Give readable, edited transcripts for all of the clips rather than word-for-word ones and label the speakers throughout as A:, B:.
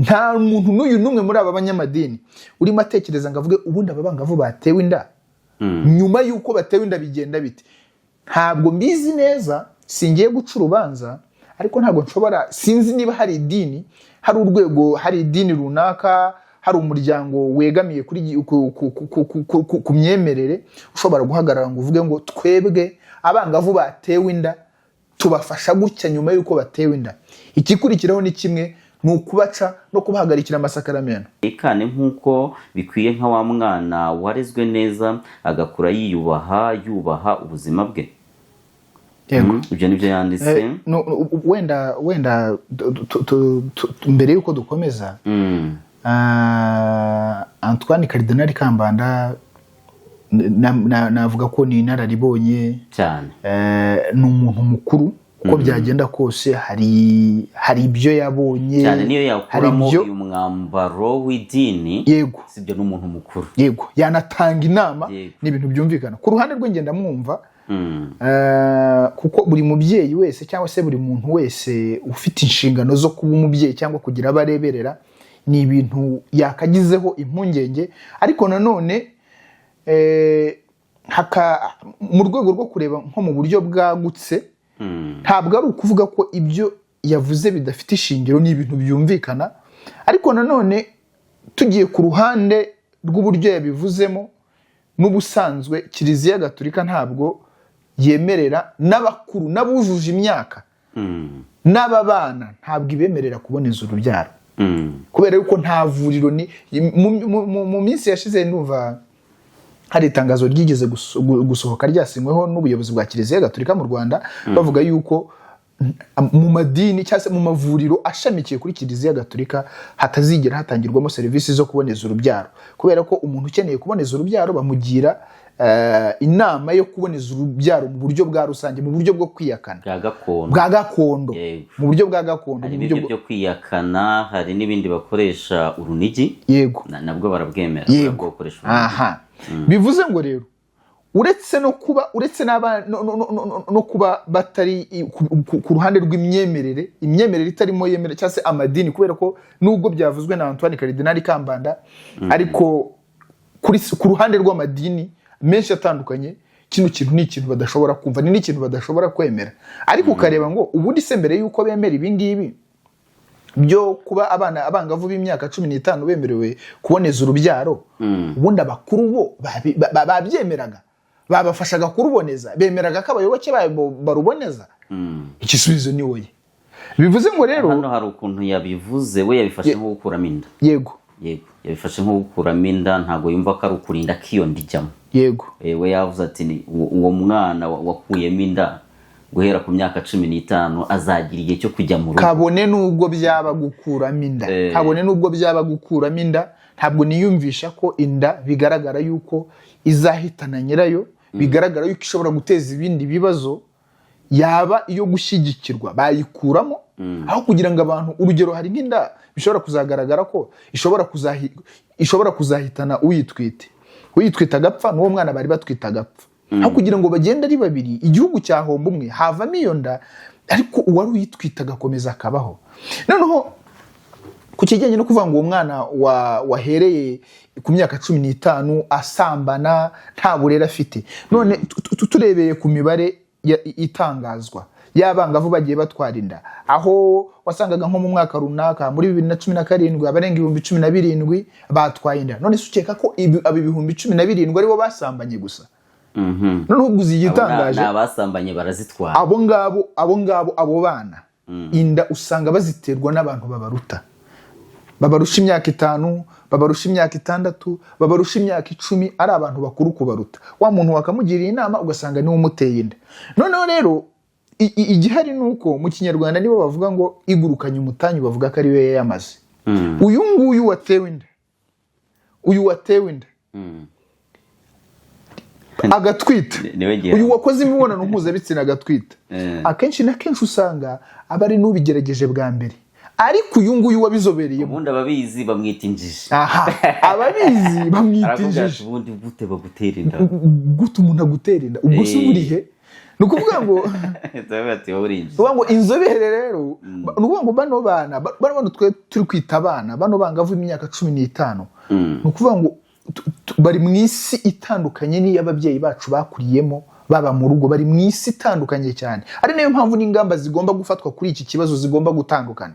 A: nta muntu n'uyu numwe muri aba banyamadini urimo atekereza ngo avuge ubundi aba bangavu batewe inda nyuma yuko batewe inda bigenda bite. Ntabwo mbizi neza, singiye guca urubanza, ariko ntabwo nshobora, sinzi niba hari idini, hari urwego, hari idini runaka, hari umuryango wegamiye kuri ku myemerere ushobora guhagarara ngo uvuge ngo twebwe abangavu batewe inda tubafasha gutya nyuma yuko batewe inda. Ikikurikiraho ni kimwe, ni ukubaca no kubahagarikira amasakaramentu.
B: Ikane nk'uko bikwiye nka wa mwana warezwe neza agakura yubaha ubuzima bwe. Ibyo nibyo yanditse.
A: Wenda mbere yuko dukomeza, Antoine Cardinal Kambanda navuga ko ni inararibonye
B: cyane,
A: ni umuntu mukuru uko byagenda kose, hari ibyo yabonye
B: cyane, niyo yakuramo uyu mwambaro w'idini.
A: Yego,
B: sibyo n'umuntu mukuru.
A: Yego, yanatanga inama n'ibintu byumvikana. Ku ruhande rwe ngenda mwumva, kuko buri mubyeyi wese cyangwa se buri muntu wese ufite inshingano zo kuba umubyeyi cyangwa kugira abareberera, ni ibintu yakagizeho impungenge. Ariko nanone mu rwego rwo kureba nko mu buryo bwagutse, ntabwo ari ukuvuga ko ibyo yavuze bidafite ishingiro, ni ibintu byumvikana. Ariko nanone tugiye ku ruhande rw'uburyo yabivuzemo, n'ubusanzwe Kiliziya Gatolika ntabwo yemerera n'abakuru n'abujuje imyaka n'ababana, ntabwo ibemerera kuboneza urubyaro, kubera yuko nta vuriro. Mu minsi yashize numva hari itangazo ryigeze gusohoka ryasinyweho n'ubuyobozi bwa Kiliziya Gatolika mu Rwanda, bavuga yuko mu madini cyangwa se mu mavuriro ashamikiye kuri Kiliziya Gatolika hatazigera hatangirwamo serivisi zo kuboneza urubyaro, kubera ko umuntu ukeneye kuboneza urubyaro bamugira inama yo kuboneza urubyaro mu buryo bwa rusange, mu buryo bwo kwiyakana bwa gakondo, mu buryo bwa gakondo.
B: Hari ibyo byo kwiyakana, hari n'ibindi bakoresha urunigi.
A: Yego,
B: nabwo barabwemera.
A: Yego, aha. Bivuze ngo rero uretse no kuba batari ku ruhande rw'imyemerere, imyemerere itarimo yemera cyangwa se amadini, kubera ko nubwo byavuzwe na Antoine Cardinal Kambanda, ariko ku ruhande rw'amadini menshi atandukanye, kino kintu ni ikintu badashobora kumva, ni n'ikintu badashobora kwemera. Ariko ukareba ngo ubundi se mbere yuko bemera ibi ngibi byo kuba abangavu b'imyaka 15 bemerewe kuboneza urubyaro, ubundi abakuru bo babyemeraga, babafashaga kuruboneza, bemeraga ko abayoboke babo baruboneza. Igisubizo ni woye. Bivuze ngo rero
B: hano hari ukuntu yabivuze, we yabifashe nko gukuramo inda.
A: Yego,
B: yabifashe nko gukuramo inda, ntago yumva ko ari ukurinda kiyo ndijyamo.
A: Yego,
B: we yavuze ati uwo mwana wakuyemo inda guhera ku myaka 15 azagira igihe cyo kujya mu rugo,
A: kabone nubwo byaba gukuramo inda, kabone nubwo byaba gukuramo inda. Ntabwo niyumvisha ko inda bigaragara yuko izahitana nyirayo, bigaragara yuko ishobora guteza ibindi bibazo, yaba iyo gushyigikirwa bayikuramo, aho kugira ngo abantu, urugero hari nk'inda bishobora kuzagaragara ko ishobora kuzahitana uyitwite agapfa, n'uwo mwana bari batwita agapfa. Aho kugira ngo bagende ari babiri, igihugu cyahomba umwe, havamo iyo nda, ariko uwari uyitwita agakomeza akabaho. Noneho ku kijyanye no kuvuga ngo uwo mwana wahereye ku myaka 15 asambana nta burere afite, none turebeye ku mibare itangazwa y'abangavu bagiye batwara inda, aho wasangaga nko mu mwaka runaka muri 2017 abarenga 17,000 batwaye inda. None sukeka ko abi 17,000 aribo basambanye gusa? None uguze igitangaje,
B: abasambanye barazitwara.
A: Abo bana inda usanga baziterwa n'abantu babarusha imyaka 5, babarusha imyaka 6, babarusha imyaka 10, ari abantu bakuru kubaruta. Wa muntu wakamugiriye inama ugasanga niwe umuteye inda. Noneho rero igihari nuko mu Kinyarwanda nibo bavuga ngo igurukanye umutanyu, bavuga ko ari we yamaze. Uyu nguyu watewe inda, agatwita, uyu wakoze imibonano mpuzabitsina agatwita, akenshi na kenshi usanga aba ari n'ubigerageje bwa mbere. Ariko uyu nguyu wabizobereye,
B: ubundi ababizi bamwita injiji.
A: Ababizi bamwita injiji.
B: Ubundi gute bagutera inda?
A: Gute umuntu agutera inda? Ubwo se burihe nukuvuga ngo
B: uvuga
A: ngo inzobere rero nukuvuga ngo bano bana twe turi kwita abana bano bangavu imyaka 15 nukuvuga ngo bari mu isi itandukanye n'iy'ababyeyi bacu bakuriyemo baba mu rugo, bari mu isi itandukanye cyane. Ari nayo mpamvu n'ingamba zigomba gufatwa kuri iki kibazo zigomba gutandukana.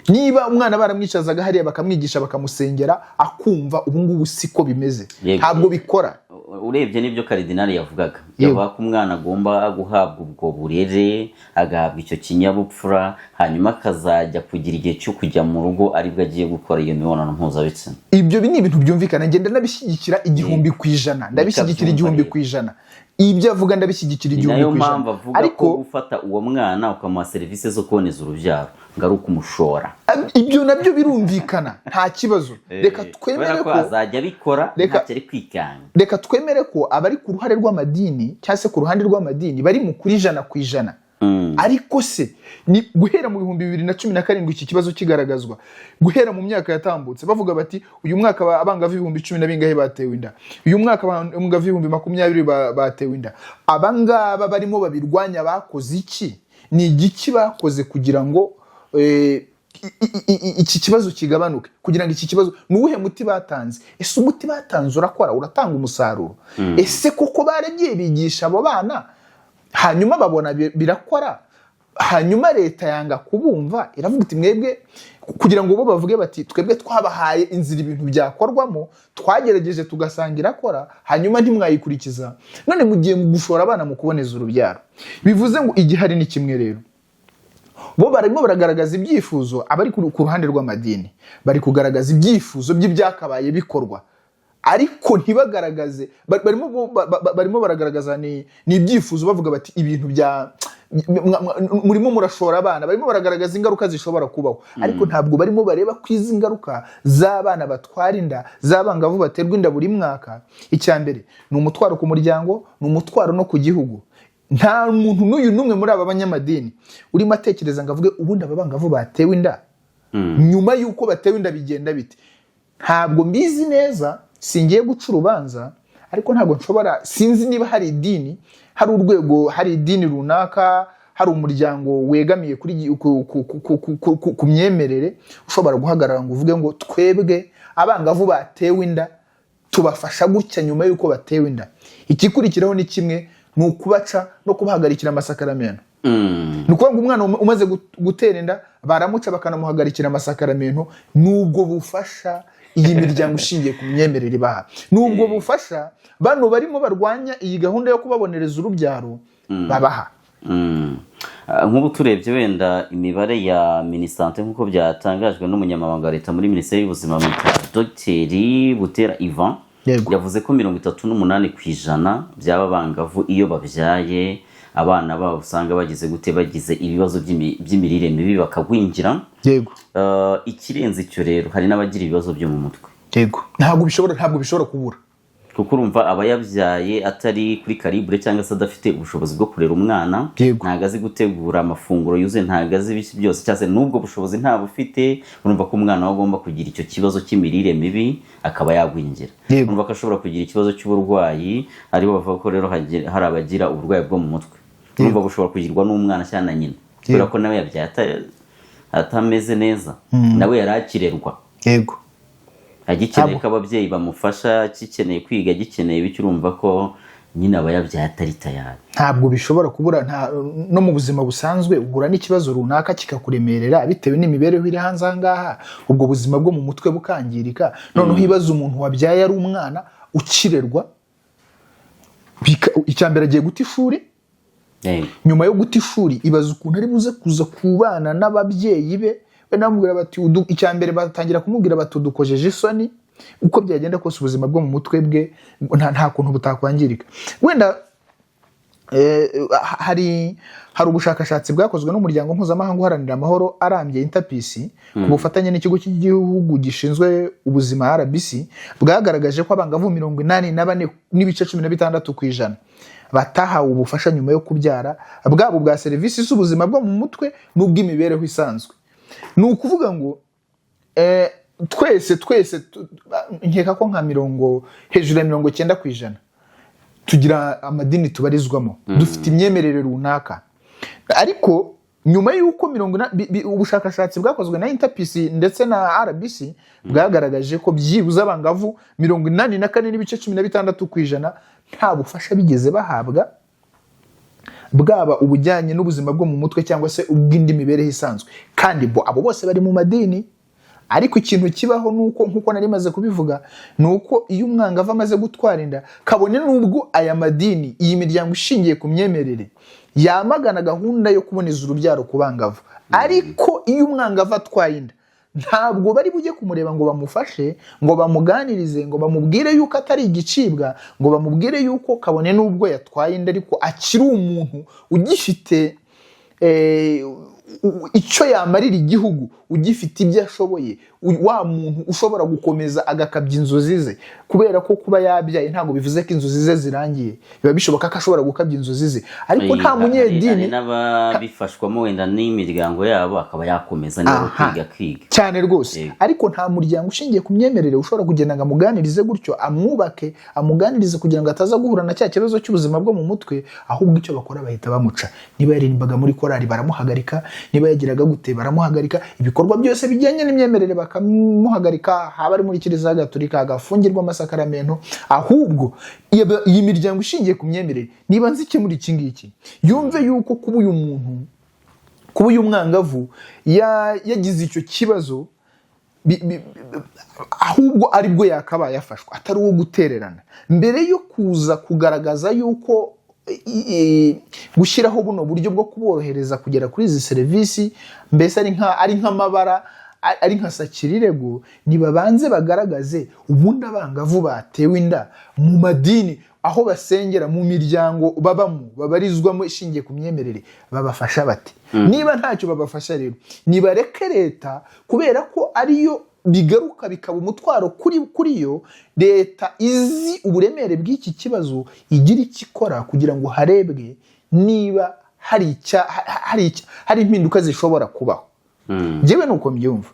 A: Niba umwana baramwicazaga hariya bakamwigisha bakamusengera akumva ubu ngubu siko bimeze, ntabwo bikora.
B: Urebye n'ibyo Karidinali yavugaga, yavuga ko umwana agomba guhabwa ubwo burere, agahabwa icyo kinyabupfura, hanyuma akazajya kugira igihe cyo kujya mu rugo aribwo agiye gukora iyo mibonano mpuzabitsina.
A: Ibyo ni ibintu byumvikana, ngenda ndabishyigikira 100%, ndabishyigikira 100%. Ibyo avuga ndabishyigikira 100%.
B: Nayo mpamvu avuga ko gufata uwo mwana ukamuha serivisi zo kuboneza urubyaro ngaruka umushora.
A: Ibyo nabyo birumvikana, nta kibazo. Reka twemere ko
B: azajya bikora ntakiri kwikanga.
A: Reka twemere ko abari ku ruhare rw'amadini cyangwa se ku ruhande rw'amadini bari mu kuri 100%. Ariko se ni guhera mu 2017 iki kibazo kigaragazwa, guhera mu myaka yatambutse bavuga bati uyu mwaka abangavu 10,000 bingahe batewe inda, uyu mwaka abangavu 20,020 batewe inda. Abangaba barimo babirwanya bakoze iki? Ni igiki bakoze kugira ngo iki kibazo kigabanuke, kugira ngo iki kibazo nuwuhe muti batanze? Ese umuti batanze urakora, uratanga umusaruro? Ese koko baragiye bigisha abo bana hanyuma babona birakora, hanyuma leta yanga kubumva iravuga iti mwebwe, kugira ngo bo bavuge bati twebwe twabahaye inzira ibintu byakorwamo, twagerageje tugasangira akora, hanyuma ntimwayikurikiza, none mugiye gushora abana mu kuboneza urubyaro. Bivuze ngo igihari ni kimwe rero, bo barimo baragaragaza ibyifuzo, abari ku ruhande rw'amadini bari kugaragaza ibyifuzo by'ibyakabaye bikorwa, ariko ntibagaragaze, barimo baragaragaza ni ibyifuzo bavuga bati ibintu bya murimo murashora abana, barimo baragaragaza ingaruka zishobora kubaho, ariko ntabwo barimo bareba kwiza ingaruka z'abana batwara inda, z'abangavu baterwa inda buri mwaka. Icyambere ni umutwaro ku muryango, ni umutwaro no ku gihugu. Nta muntu n'uyu numwe muri aba banyamadini urimo atekereza ngo avuge ubundi aba bangavu batewe inda nyuma yuko batewe inda bigenda bite. Ntabwo mbizi neza, singiye guca urubanza, ariko ntabwo nshobora, sinzi niba hari idini, hari urwego, hari idini runaka, hari umuryango wegamiye kuri ku myemerere ushobora guhagarara ngo uvuge ngo twebwe abangavu batewe inda tubafasha gutya nyuma yuko batewe inda. Ikikurikiraho ni kimwe, ni ukubaca no kubahagarikira amasakaramentu. Nukuvuga ngo umwana umaze gutera inda baramuca bakanamuhagarikira amasakaramentu. Nubwo bufasha iyi miryango ishingiye ku myemerere baha, nubwo bufasha bano barimo barwanya iyi gahunda yo kubabonereza urubyaro babaha.
B: Nk'ubu turebye wenda imibare ya Minisante nk'uko byatangajwe n'umunyamabanga wa leta muri Minisiteri y'Ubuzima Dr Butera Ivan, yavuze ko 38% by'aba bangavu iyo babyaye abana babo usanga bagize ibibazo by'imirire mibi bakagwingira.
A: Yego.
B: Ikirenze icyo rero hari n'abagira ibibazo byo mu mutwe.
A: Yego. Ntabwo bishobora kubura.
B: Kuko urumva abayabyaye atari kuri calibre cyangwa se adafite ubushobozi bwo kurera umwana, ntago azi gutegura amafunguro yuzuye, ntago azi ibiki byose, cyase nubwo bushobozi ntabwo ufite, urumva ko umwana agomba kugira icyo kibazo cy'imirire mibi akaba yagwingira. Urumva ko ashobora kugira ikibazo cy'uburwayi, aribo bavuga ko rero hari abagira uburwayi bwo mu mutwe. Urumva bushobora kugirwa n'umwana cyane na nyina, kubera ko nawe yabyaye atameze neza, nawe yarakirerwa.
A: Yego.
B: Agikeneye ko ababyeyi bamufasha, gikeneye kwiga, gikeneye bityo urumva ko nyine abayabyaye atari tayari.
A: Ntabwo bishobora kubura, no mu buzima busanzwe uhura n'ikibazo runaka kikakuremerera bitewe n'imibereho iri hanze ahangaha, ubwo buzima bwo mu mutwe bukangirika. Noneho hibaza umuntu wabyaye ari umwana ukirerwa, icyambere agiye guta ishuri, nyuma yo guta ishuri ibaza ukuntu ari buze kuza kubana n'ababyeyi be, namubwira bati icyambere batangira kumubwira bati udukojeje isoni. Uko byagenda kose ubuzima bwo mu mutwe bwe nta kuntu butakwangirika. Wenda hari ubushakashatsi bwakozwe n'umuryango mpuzamahanga uharanira amahoro arambye Interpeace ku bufatanye n'ikigo cy'igihugu gishinzwe ubuzima RBC, bwagaragaje ko abangavu 84.16% batahawe ubufasha nyuma yo kubyara, bwabo bwa serivisi z'ubuzima bwo mu mutwe n'ubw'imibereho isanzwe. Ni ukuvuga ngo twese nkeka ko nka hejuru ya 90% tugira amadini tubarizwamo, dufite imyemerere runaka, ariko nyuma y'uko ubushakashatsi bwakozwe na Interpeace ndetse na RBC bwagaragaje ko byibuze abangavu 84.16% nta bufasha bigeze bahabwa, bwaba ubujyanye n'ubuzima bwo mu mutwe cyangwa se ubw'indi mibereho isanzwe, kandi abo bose bari mu madini. Ariko ikintu kibaho nuko nkuko nari maze kubivuga, nuko iyo umwangavu amaze gutwara inda, kabone nubwo aya madini, iyi miryango ishingiye ku myemerere yamagana gahunda yo kuboneza urubyaro ku bangavu, ariko iyo umwangavu atwaye inda ntabwo bari bujye kumureba ngo bamufashe, ngo bamuganirize, ngo bamubwire yuko atari igicibwa, ngo bamubwire yuko kabone nubwo yatwaye inda ariko akiri umuntu ugifite icyo yamarira igihugu, ugifite ibyo ashoboye, wa muntu ushobora gukomeza agakabya inzozi ze, kubera ko kuba yabyaye ntabwo bivuze ko inzozi ze zirangiye, biba bishoboka ko ashobora gukabya inzozi ze, ariko nta munyedini
B: n'ababifashwamo wenda n'imiryango yabo akaba yakomeza niba kwiga
A: cyane rwose. Ariko nta muryango ushingiye ku myemerere ushobora kugenda ngo amuganirize gutyo, amwubake, amuganirize kugira ngo ataza guhura na cya kibazo cy'ubuzima bwo mu mutwe, ahubwo icyo bakora bahita bamuca. Niba yarimbaga muri korali baramuhagarika, niba yagiraga gute baramuhagarika, ibikorwa byose bijyanye n'imyemerere bakamuhagarika, haba ari muri Kiliziya Gatolika agafungirwa amasakaramentu. Ahubwo iyi miryango ishingiye ku myemerere niba nzi iki muri iki ngiki, yumve yuko kuba uyu mwangavu yagize icyo kibazo, ahubwo aribwo yakabaye yafashwa, atari uwo gutererana, mbere yo kuza kugaragaza yuko gushyiraho buno buryo bwo kuborohereza kugera kuri izi serivisi, mbese ari nk'amabara, ari nka sakirirego. Nibabanze bagaragaze ubundi abangavu batewe inda mu madini, aho basengera, mu miryango babamo, babarizwamo ishingiye ku myemerere, babafasha bate? Niba ntacyo babafasha rero, nibareke leta, kubera ko ariyo bigaruka bikaba umutwaro kuri yo, leta izi uburemere bw'iki kibazo igira icyo ikora kugira ngo harebwe niba hari impinduka zishobora kubaho. Njyewe nuko mbyumva.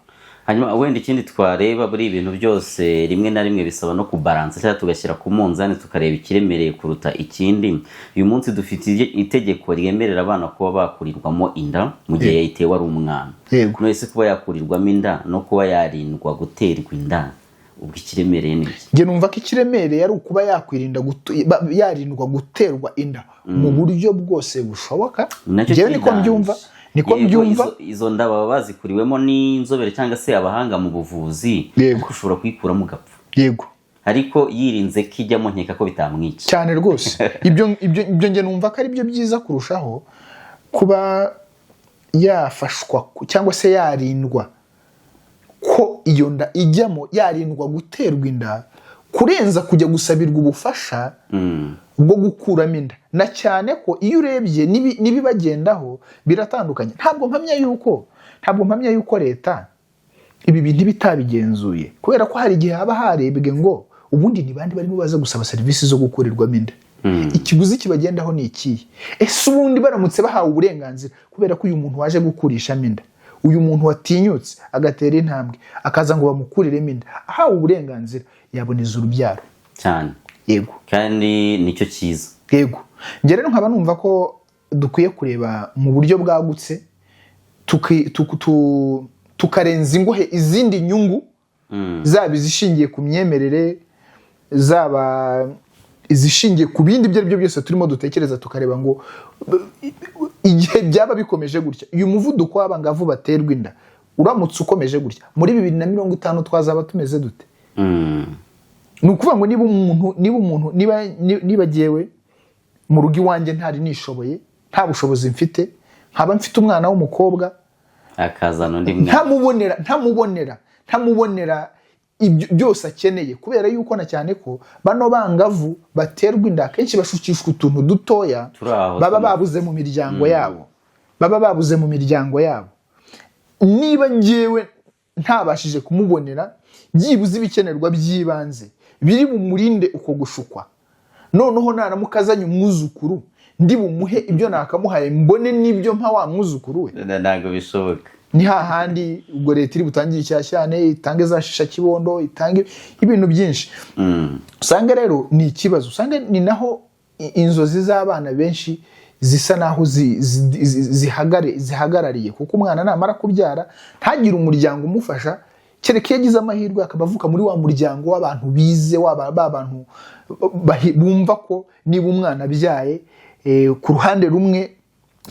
B: Hanyuma wenda ikindi twareba buri ibintu byose rimwe na rimwe bisaba no kubalansa, cyangwa tugashyira ku munzani tukareba ikiremereye kuruta ikindi. Uyu munsi dufite itegeko ryemerera abana kuba bakurirwamo inda mu gihe yayitewe ari umwana. None kuba yakurirwamo inda no kuba yarindwa guterwa inda, ubwo ikiremereye ni iki?
A: Nge numva ko ikiremereye ari ukuba yarindwa guterwa inda mu buryo bwose bushoboka. Njyewe niko mbyumva.
B: Izo nda baba bazikuriwemo n'inzobere cyangwa se abahanga mu buvuzi, ushobora kuyikuramo ugapfa.
A: Yego.
B: Ariko yirinze ko ijyamo, nkeka ko bitamwica
A: cyane rwose. ibyo nge numva ko ari byo byiza kurushaho, kuba yafashwa cyangwa se yarindwa ko iyo nda ijyamo, yarindwa guterwa inda, kurenza kujya gusabirwa ubufasha bwo gukuramo inda. Na cyane ko iyo urebye nibibagendaho biratandukanye. Ntabwo mpamya yuko leta ibi bintu bitabigenzuye, kubera ko hari igihe haba harebwe ngo ubundi ni bandi barimo baza gusaba serivisi zo gukurirwamo inda, ikiguzi kibagendaho ni ikihe? Ese ubundi baramutse bahawe uburenganzira, kubera ko uyu muntu waje gukurishamo inda, uyu muntu watinyutse agatera intambwe akaza ngo bamukuriremo inda, ahawe uburenganzira yaboneza urubyaro
B: cyane.
A: Yego.
B: Kandi nicyo cyiza.
A: Yego. Nge rero nkaba numva ko dukwiye kureba mu buryo bwagutse, tukarenza ingohe izindi nyungu, zaba izishingiye ku myemerere, zaba izishingiye ku bindi ibyo ari byo byose turimo dutekereza, tukareba ngo igihe byaba bikomeje gutya, uyu muvuduko w'abangavu baterwa inda uramutse ukomeje gutya, muri 2050 twazaba tumeze dute? Ni ukuvuga ngo niba jyewe mu rugo iwanjye ntari nishoboye, nta bushobozi mfite, nkaba mfite umwana w'umukobwa,
B: akazana undi mwana,
A: ntamubonera ibyo byose akeneye, kubera yuko na cyane ko bano bangavu baterwa inda kenshi bashukishwa utuntu dutoya, baba babuze mu miryango yabo. Niba njyewe ntabashije kumubonera byibuze ibikenerwa by'ibanze biri bumurinde uko gushukwa, noneho naramukazanye umwuzukuru, ndi bumuhe ibyo nakamuhaye, mbone n'ibyo mpa wa mwuzukuru we,
B: ntabwo bishoboka.
A: Ni hahandi ubwo leta iri butangiye icyashyane, itange za shisha kibondo, itange ibintu byinshi. Usanga rero ni ikibazo, usanga ni naho inzozi z'abana benshi zisa naho zihagarariye, kuko umwana namara kubyara ntagire umuryango umufasha, kereka iyo agize amahirwe akaba avuka muri wa muryango w'abantu bize, bantu bumva ko niba umwana abyaye ku ruhande rumwe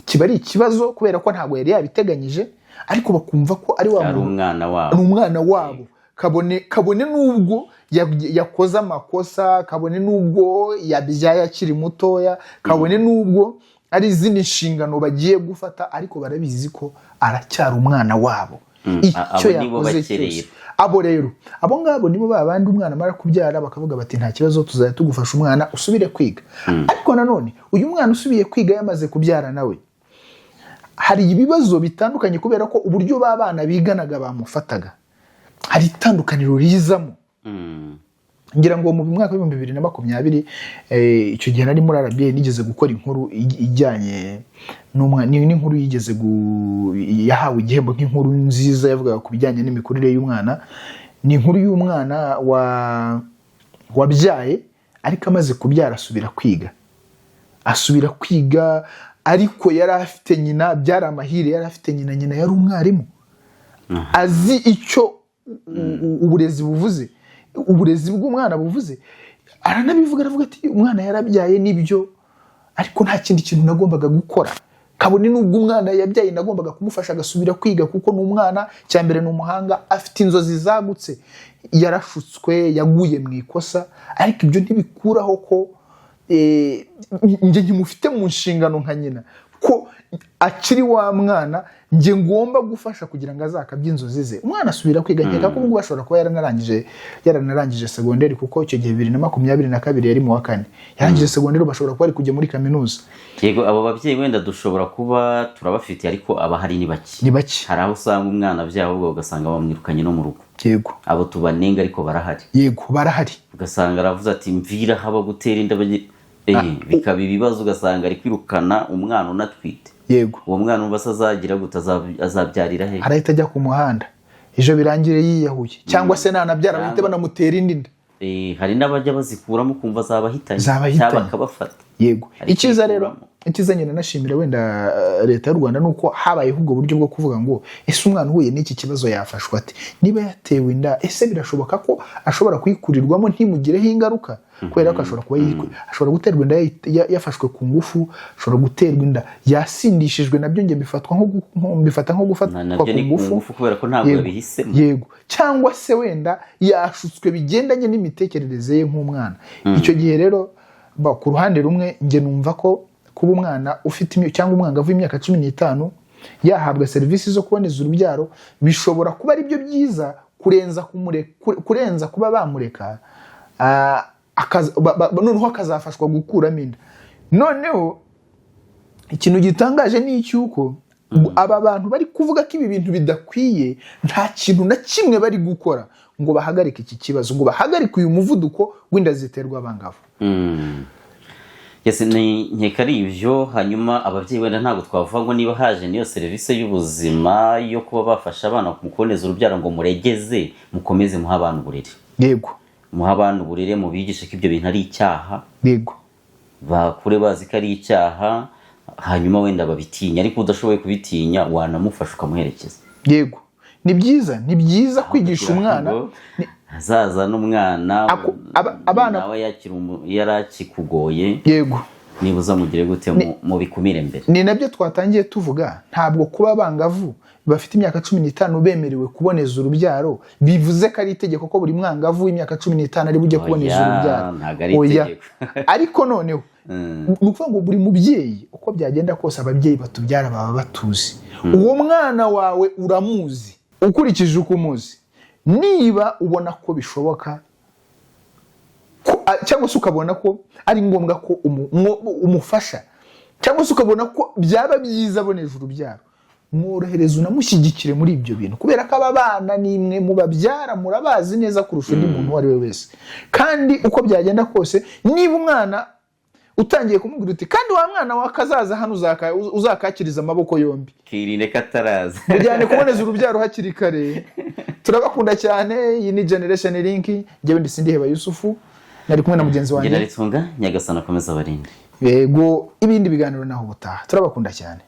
A: kiba ari ikibazo kubera ko ntabwo yari yabiteganyije, ariko bakumva ko ari umwana wabo, kabone n'ubwo yakoze amakosa, kabone n'ubwo yabyaye akiri mutoya, kabone n'ubwo ari izindi nshingano bagiye gufata, ariko barabizi ko aracyari umwana wabo. Icyo yakoze cyose. Abo rero, abo ngabo nibo babandi umwana amara kubyara bakavuga bati nta kibazo, tuzajya tugufasha umwana usubire kwiga. Ariko nanone uyu mwana usubiye kwiga yamaze kubyara nawe, hari ibibazo bitandukanye kubera ko uburyo babana biganaga bamufataga hari itandukaniro rizamo. Ngira ngo mu mwaka wa 2020 icyo gihe nari muri RBA nigeze gukora inkuru ijyanye n'inkuru yigeze yahawe igihembo nk'inkuru nziza yavuga ku bijyanye n'imikurire y'umwana. Ni inkuru y'umwana wabyaye ariko amaze kubyara asubira kwiga, ariko yari afite nyina, byari amahire, yari afite nyina yari umwarimu azi icyo uburezi buvuze, uburezi bw'umwana buvuze. Aranabivuga, aravuga ati umwana yarabyaye nibyo, ariko nta kindi kintu nagombaga gukora, kabone n'ubwo umwana yabyaye nagombaga kumufasha agasubira kwiga, kuko n'umwana cyambere n'umuhanga, afite inzozi zagutse, yarashutswe, yaguye mu ikosa, ariko ibyo ntibikuraho ko njye nkimufite mu nshingano nka nyina, ko akiri wa mwana njye ngomba gufasha kugira ngo azakabye inzozi ze. Umwana asubira kwiga, nkeka ko ubwo ashobora kuba yaranarangije segonderi, kuko icyo gihe 2022 yari mu wa 4 yarangije segonderi, bashobora kuba ari kujya muri kaminuza.
B: Yego, abo babyeyi wenda dushobora kuba turabafite, ariko abahari ni bake. Hari aho usanga umwana abyaye ahubwo ugasanga bamwirukanye no mu rugo.
A: Yego,
B: abo tubanenga ariko barahari.
A: Yego, barahari.
B: Ugasanga aravuze ati mvira haba gutera inda bikaba ibibazo, ugasanga ari kwirukana umwana unatwite.
A: Yego,
B: uwo mwana ubasa azagira gute, azabyarira he?
A: Arahita ajya ku muhanda, ejo birangire yiyahuye, cyangwa se nanabyara bahite banamutera indi nda.
B: Hari n'abajya bazikuramo kumva zabahitanye cyangwa bakabafata.
A: Yego, icyiza rero, icyiza nyine nashimira wenda leta y'u Rwanda nuko habayeho ubwo buryo bwo kuvuga ngo ese umwana uhuye n'iki kibazo yafashwa ate, niba yatewe inda ese birashoboka ko ashobora kuyikurirwamo ntimugireho ingaruka, kubera ko ashobora guterwa inda yafashwe ku ngufu, ashobora guterwa inda yasindishijwe, nabyo nge mbifata nko gufatwa ku ngufu
B: kubera ko ntabwo yabihisemo.
A: Yego, cyangwa se wenda yashutswe bigendanye n'imitekerereze ye nk'umwana. Icyo gihe rero ku ruhande rumwe nge numva ko kuba umwana ufite cyangwa umwangavu w'imyaka 15 yahabwa serivisi zo kuboneza urubyaro bishobora kuba ari byo byiza kurenza kuba bamureka noneho akazafashwa gukuramo inda. Noneho ikintu gitangaje ni icyuko aba bantu bari kuvuga ko ibi bintu bidakwiye, nta kintu na kimwe bari gukora ngo bahagarike iki kibazo, ngo bahagarike uyu muvuduko w'inda ziterwa abangavu.
B: Yes, nkeka ari ibyo. Hanyuma ababyeyi wenda ntabwo twavuga ngo niba haje niyo serivisi y'ubuzima yo kuba bafasha abana mu kuboneza urubyaro ngo muregeze mukomeze muha abantu uburere.
A: Yego,
B: muha abantu uburere, mubigishe ko ibyo bintu ari icyaha.
A: Yego,
B: bakure bazi ko ari icyaha, hanyuma wenda babitinya, ariko udashoboye kubitinya wanamufasha ukamuherekeza.
A: Yego, ni byiza kwigisha umwana
B: hazaza n'umwana
A: abana
B: nawe yarakikugoye.
A: Yego,
B: niba uzamugire gute mu bikumire mbere.
A: Ni nabyo twatangiye tuvuga, ntabwo kuba abangavu bafite imyaka 15 bemerewe kuboneza urubyaro bivuze ko ari itegeko ko buri mwangavu w'imyaka 15 ari bujye kuboneza urubyaro. Ariko noneho nukuvuga ngo buri mubyeyi uko byagenda kose, ababyeyi batubyara baba batuzi. Uwo mwana wawe uramuzi, ukurikije uko umuzi. Niba ubona ko bishoboka cyangwa se ukabona ko ari ngombwa ko umufasha, cyangwa se ukabona ko byaba byiza aboneje urubyaro, mworohereza unamushyigikire muri ibyo bintu, kubera ko aba bana nimwe mubabyara, murabazi neza kurusha undi muntu uwo ari we wese. Kandi uko byagenda kose, niba umwana utangiye kumubwira uti kandi wa mwana wakazaza hano uzakakiriza amaboko yombi,
B: kirinde kataraza,
A: ujyane kuboneza urubyaro hakiri kare. Turabakunda cyane. Iyi ni Generation Link, njyewe Ndisindiheba Yusufu, nari kumwe na mugenzi wanjye
B: Ngenaritunga. Nyagasana akomeza abarinde.
A: yego ibindi biganiro naho ubutaha turabakunda cyane.